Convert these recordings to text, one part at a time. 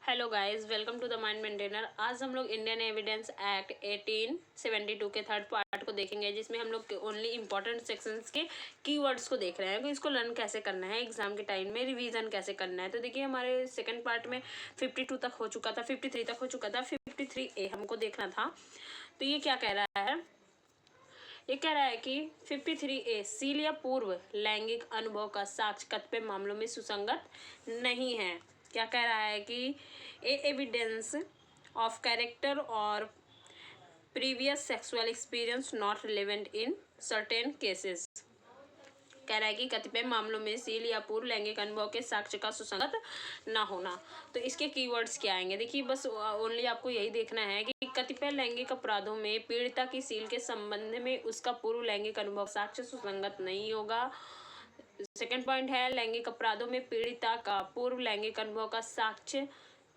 Hello guys, welcome to the mind maintainer. आज हम लोग इंडियन एविडेंस एक्ट 1872 के थर्ड पार्ट को देखेंगे, जिसमें हम लोग ओनली इंपॉर्टेंट सेक्शंस के कीवर्ड्स को देख रहे हैं कि इसको लर्न कैसे करना है, एग्जाम के टाइम में रिवीजन कैसे करना है। तो देखिए, हमारे सेकंड पार्ट में 52 तक हो चुका था, 53 तक हो चुका था, 53A हमको देखना था। तो ये क्या कह रहा है? ये कह रहा है कि 53A सील या पूर्व लैंगिक अनुभव का साक्ष्य कतिपय मामलों में सुसंगत नहीं है। क्या कह रहा है कि एविडेंस ऑफ कैरेक्टर और previous sexual experience not relevant in certain cases. कह रहा है कि कतिपय मामलों में सील या पूर्व लैंगिक अनुभव के साक्ष्य का सुसंगत ना होना। तो इसके कीवर्ड्स क्या आएंगे? देखिए, बस ओनली आपको यही देखना है कि कतिपय लैंगिक अपराधों में पीड़िता की सील के संबंध में उसका पूर्व लैंगिक अनुभव साक्ष्य सुसंगत नहीं होगा। सेकंड पॉइंट है, लैंगिक अपराधों में पीड़िता का पूर्व लैंगिक अनुभव का साक्ष्य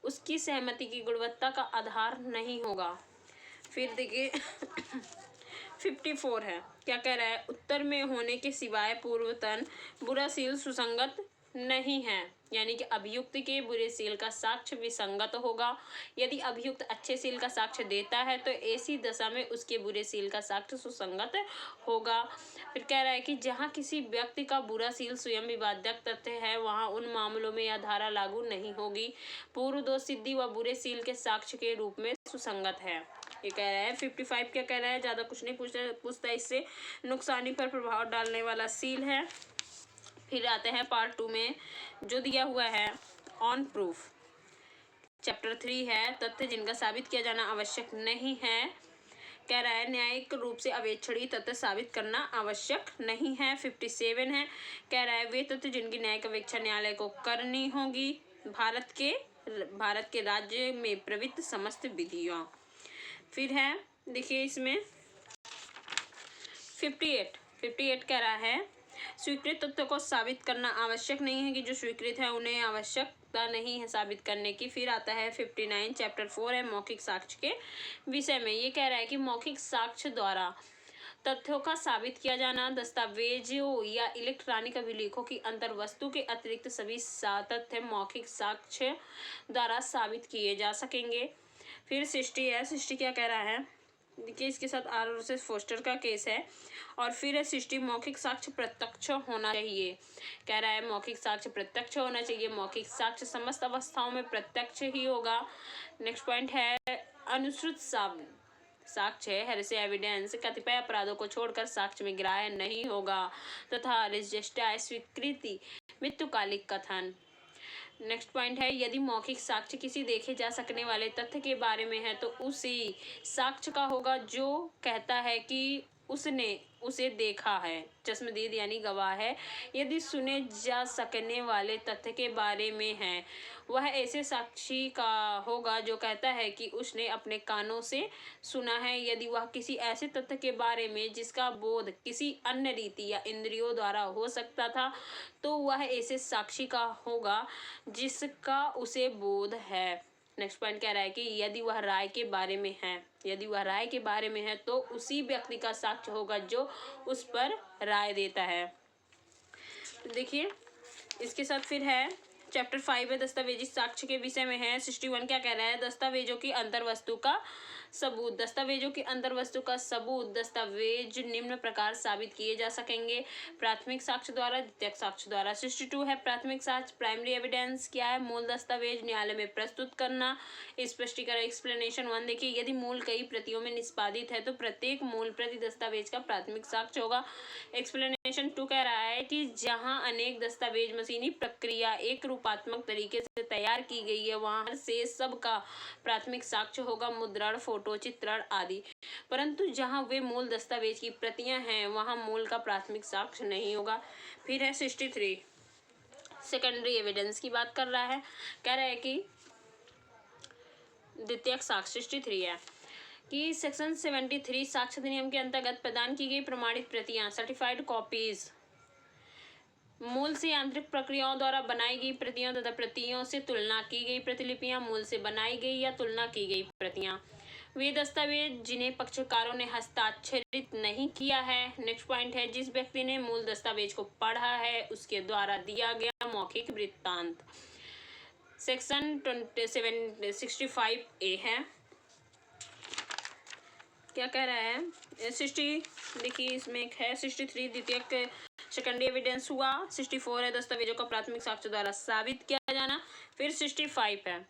उसकी सहमति की गुणवत्ता का आधार नहीं होगा। फिर देखिए 54 है, क्या कह रहा है? उत्तर में होने के सिवाय पूर्वतन बुरा सील सुसंगत नहीं है, यानी कि अभियुक्त के बुरे सील का साक्ष्य विसंगत होगा। यदि अभियुक्त अच्छे सील का साक्ष्य देता है तो ऐसी दशा में उसके बुरे सील का साक्ष्य सुसंगत होगा। फिर कह रहा है कि जहां किसी व्यक्ति का बुरा सील स्वयं विवादक तथ्य है, वहां उन मामलों में यह धारा लागू नहीं होगी। पूर्व दोष सिद्धि व बुरे सील के साक्ष्य के रूप में सुसंगत है। ये कह रहा है 55 क्या कह रहा है? ज़्यादा कुछ नहीं पूछता इससे। नुकसानी पर प्रभाव डालने वाला सील है। फिर आते हैं पार्ट 2 में, जो दिया हुआ है ऑन प्रूफ। चैप्टर 3 है, तथ्य जिनका साबित किया जाना आवश्यक नहीं है। कह रहा है न्यायिक रूप से अवेक्षणीय तथ्य साबित करना आवश्यक नहीं है। 57 है, कह रहा है वे तथ्य जिनकी न्यायिक अवेक्षा न्यायालय को करनी होगी। भारत के राज्य में प्रवृत्त समस्त विधियाँ। फिर है, देखिए इसमें 58 कह रहा है स्वीकृत तथ्य को साबित करना आवश्यक नहीं है कि जो स्वीकृत है उन्हें आवश्यकता नहीं है साबित करने की। फिर आता है 59, चैप्टर 4 है मौखिक साक्ष्य के विषय में। ये कह रहा है कि मौखिक साक्ष्य द्वारा तथ्यों का साबित किया जाना, दस्तावेजों या इलेक्ट्रॉनिक अभिलेखों की अंतर वस्तु के अतिरिक्त सभी तथ्य मौखिक साक्ष्य द्वारा साबित किए जा सकेंगे। फिर 60 है, 60 क्या कह रहा है? देखिए, इसके साथ आर वर्सेस फोस्टर का केस है। और फिर है 60, मौखिक साक्ष्य प्रत्यक्ष होना चाहिए। कह रहा है मौखिक साक्ष्य प्रत्यक्ष होना चाहिए। मौखिक साक्ष्य समस्त अवस्थाओं में प्रत्यक्ष ही होगा। नेक्स्ट पॉइंट है अनुश्रुत साक्ष्य हेरेसी एविडेंस कतिपय अपराधों को छोड़कर साक्ष्य में ग्राह्य नहीं होगा तथा रिजिस्ट्राय स्वीकृति मृत्युकालिक कथन। नेक्स्ट पॉइंट है यदि मौखिक साक्ष्य किसी देखे जा सकने वाले तथ्य के बारे में है तो उसी साक्ष्य का होगा जो कहता है कि उसने उसे देखा है। चश्मदीद यानी गवाह है। यदि सुने जा सकने वाले तथ्य के बारे में है, वह ऐसे साक्षी का होगा जो कहता है कि उसने अपने कानों से सुना है। यदि वह किसी ऐसे तथ्य के बारे में जिसका बोध किसी अन्य रीति या इंद्रियों द्वारा हो सकता था, तो वह ऐसे साक्षी का होगा जिसका उसे बोध है। नेक्स्ट पॉइंट कह रहा है कि यदि वह राय के बारे में है तो उसी व्यक्ति का साक्ष्य होगा जो उस पर राय देता है। तो देखिए, इसके साथ फिर है चैप्टर 5 है दस्तावेजी साक्ष्य के विषय में है। 61 क्या कह रहा है? दस्तावेजों की अंतर्वस्तु का सबूत। दस्तावेजों की अंतर्वस्तु का सबूत दस्तावेज निम्न प्रकार साबित किए जा सकेंगे: प्राथमिक साक्ष्य द्वारा, द्वितीयक साक्ष्य द्वारा। 62 है प्राथमिक साक्ष्य प्राइमरी एविडेंस क्या है? मूल दस्तावेज न्यायालय में प्रस्तुत करना। स्पष्टीकरण एक्सप्लेनेशन 1 देखिए, यदि मूल कई प्रतियों में निष्पादित है तो प्रत्येक मूल प्रति दस्तावेज का प्राथमिक साक्ष्य होगा। एक्सप्लेनेशन 2 कह रहा है कि जहां अनेक दस्तावेज मशीनी प्रक्रिया एक रूपात्मक तरीके से तैयार की गई है, वहां से सबका प्राथमिक साक्ष्य होगा मुद्रण, फोटो, चित्रण आदि। परंतु जहां वे मूल दस्तावेज की प्रतियां हैं, वहां मूल का प्राथमिक साक्ष्य नहीं होगा। फिर है 63, सेकेंडरी एविडेंस की बात कर रहा है। कह रहा है कि द्वितीयक साक्ष्य 63 है कि सेक्शन 73 साक्ष्य अधिनियम के अंतर्गत प्रदान की गई प्रमाणित प्रतियां सर्टिफाइड कॉपीज मूल से यांत्रिक प्रक्रियाओं द्वारा बनाई गई प्रतियों तथा प्रतियों से तुलना की गई प्रतिलिपियां, मूल से बनाई गई या तुलना की गई प्रतियां, वे दस्तावेज जिन्हें पक्षकारों ने हस्ताक्षरित नहीं किया है। नेक्स्ट पॉइंट है जिस व्यक्ति ने मूल दस्तावेज को पढ़ा है उसके द्वारा दिया गया मौखिक वृत्तांत। सेक्शन 65A है। क्या कह रहा है? 60, देखिए इसमें एक है 63 द्वितीयक सेकेंडरी एविडेंस हुआ। 64 है दस्तावेजों का प्राथमिक साक्ष्य द्वारा साबित किया जाना। फिर 65 है।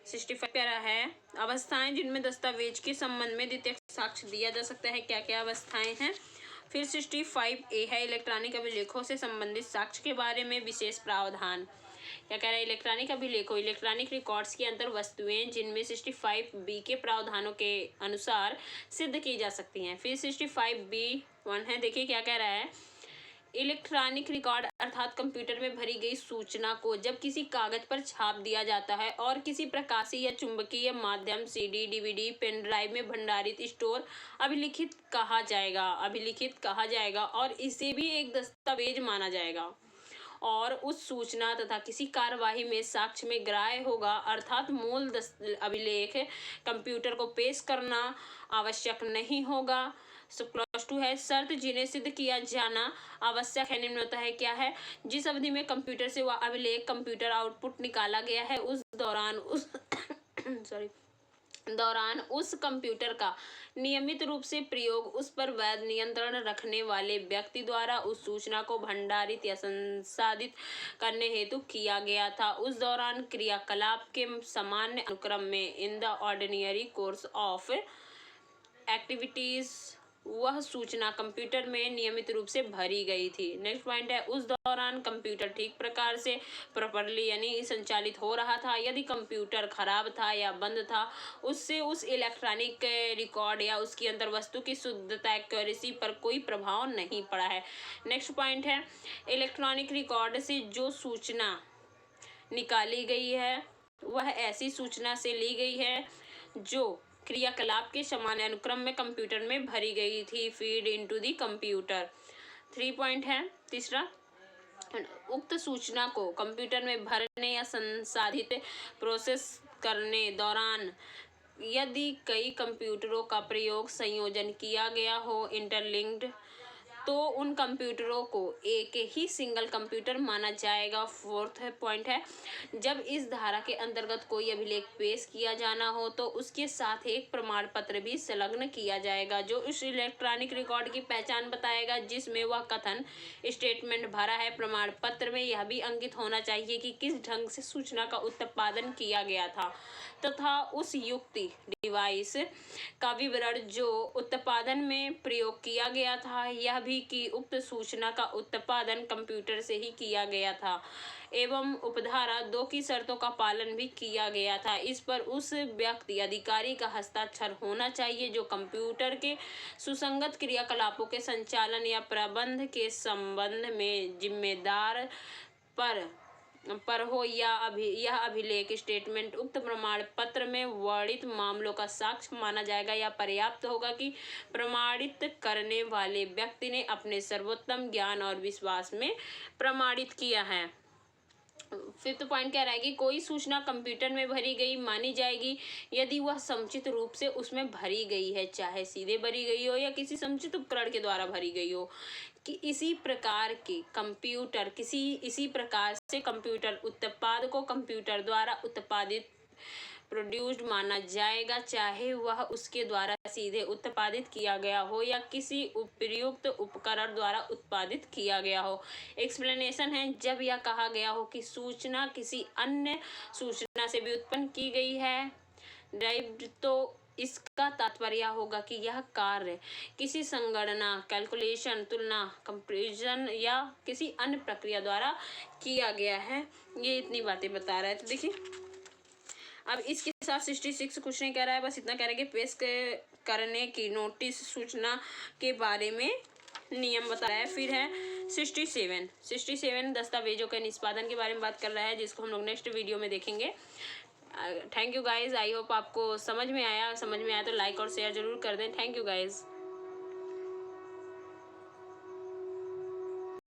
65 कह रहा है अवस्थाएं जिनमें दस्तावेज के संबंध में द्वितीयक साक्ष्य दिया जा सकता है। क्या क्या अवस्थाएं हैं? फिर 65A है इलेक्ट्रॉनिक अभिलेखों से संबंधित साक्ष्य के बारे में विशेष प्रावधान। क्या कह रहा है? इलेक्ट्रॉनिक अभिलेखों इलेक्ट्रॉनिक रिकॉर्ड्स के अंतर वस्तुएं जिनमें 65B के प्रावधानों के अनुसार सिद्ध की जा सकती हैं। फिर 65B1 है, देखिए क्या कह रहा है? इलेक्ट्रॉनिक रिकॉर्ड अर्थात कंप्यूटर में भरी गई सूचना को जब किसी कागज पर छाप दिया जाता है और किसी प्रकाशीय या चुंबकीय माध्यम CD, DVD, पेन ड्राइव में भंडारित स्टोर अभिलिखित कहा जाएगा और इसे भी एक दस्तावेज माना जाएगा और उस सूचना तथा किसी कार्यवाही में साक्ष्य में ग्राह्य होगा अर्थात मूल अभिलेख कंप्यूटर को पेश करना आवश्यक नहीं होगा। क्लॉज 2 है शर्त जिन्हें सिद्ध किया जाना आवश्यक है निम्नतः है। क्या है? जिस अवधि में कंप्यूटर से वह अभिलेख कंप्यूटर आउटपुट निकाला गया है उस दौरान उस कंप्यूटर का नियमित रूप से प्रयोग उस पर वैध नियंत्रण रखने वाले व्यक्ति द्वारा उस सूचना को भंडारित या संसाधित करने हेतु किया गया था। उस दौरान क्रियाकलाप के सामान्य अनुक्रम में in the ordinary course of activities वह सूचना कंप्यूटर में नियमित रूप से भरी गई थी। नेक्स्ट पॉइंट है उस दौरान कंप्यूटर ठीक प्रकार से प्रॉपर्ली यानी संचालित हो रहा था। यदि कंप्यूटर खराब था या बंद था उससे उस इलेक्ट्रॉनिक रिकॉर्ड या उसकी अंतर वस्तु की शुद्धता एक्यूरेसी पर कोई प्रभाव नहीं पड़ा है। नेक्स्ट पॉइंट है इलेक्ट्रॉनिक रिकॉर्ड से जो सूचना निकाली गई है वह ऐसी सूचना से ली गई है जो क्रियाकलाप के समान अनुक्रम में कंप्यूटर में भरी गई थी। Feed into the computer. 3 point है तीसरा उक्त सूचना को कंप्यूटर में भरने या संसाधित प्रोसेस करने दौरान यदि कई कंप्यूटरों का प्रयोग संयोजन किया गया हो इंटरलिंक्ड तो उन कंप्यूटरों को एक ही सिंगल कंप्यूटर माना जाएगा। 4th पॉइंट है जब इस धारा के अंतर्गत कोई अभिलेख पेश किया जाना हो तो उसके साथ एक प्रमाण पत्र भी संलग्न किया जाएगा जो उस इलेक्ट्रॉनिक रिकॉर्ड की पहचान बताएगा जिसमें वह कथन स्टेटमेंट भरा है। प्रमाण पत्र में यह भी अंकित होना चाहिए कि किस ढंग से सूचना का उत्पादन किया गया था तथा उस युक्ति डिवाइस का विवरण जो उत्पादन में प्रयोग किया गया था यह भी कि उक्त सूचना का उत्पादन कंप्यूटर से ही किया गया था एवं उपधारा 2 की शर्तों का पालन भी किया गया था। इस पर उस व्यक्ति अधिकारी का हस्ताक्षर होना चाहिए जो कंप्यूटर के सुसंगत क्रियाकलापों के संचालन या प्रबंध के संबंध में जिम्मेदार पर हो यह अभिलेख स्टेटमेंट उक्त प्रमाण पत्र में वर्णित मामलों का साक्ष्य माना जाएगा या पर्याप्त होगा कि प्रमाणित करने वाले व्यक्ति ने अपने सर्वोत्तम ज्ञान और विश्वास में प्रमाणित किया है। 5th पॉइंट कह रहा है कि कोई सूचना कंप्यूटर में भरी गई मानी जाएगी यदि वह समुचित रूप से उसमें भरी गई है चाहे सीधे भरी गई हो या किसी समुचित उपकरण के द्वारा भरी गई हो कि इसी प्रकार से कंप्यूटर उत्पाद को कंप्यूटर द्वारा उत्पादित प्रोड्यूस्ड माना जाएगा चाहे वह उसके द्वारा सीधे उत्पादित किया गया हो या किसी उपयुक्त उपकरण द्वारा उत्पादित किया गया हो। एक्सप्लेनेशन है जब यह कहा गया हो कि सूचना किसी अन्य सूचना से भी उत्पन्न की गई है ड्राइव्ड तो इसका तात्पर्य होगा कि यह कार्य किसी संगणना कैलकुलेशन तुलना कंपैरिजन या किसी अन्य प्रक्रिया द्वारा किया गया है। ये इतनी बातें बता रहा है। तो देखिए अब इसके साथ 66 कुछ नहीं कह रहा है, बस इतना कह रहा है कि पेश करने की नोटिस सूचना के बारे में नियम बता रहा है। फिर है 67 दस्तावेजों के निष्पादन के बारे में बात कर रहा है जिसको हम लोग नेक्स्ट वीडियो में देखेंगे। Thank you guys, I hope आपको समझ में आया तो लाइक और शेयर जरूर कर दें। Thank you guys.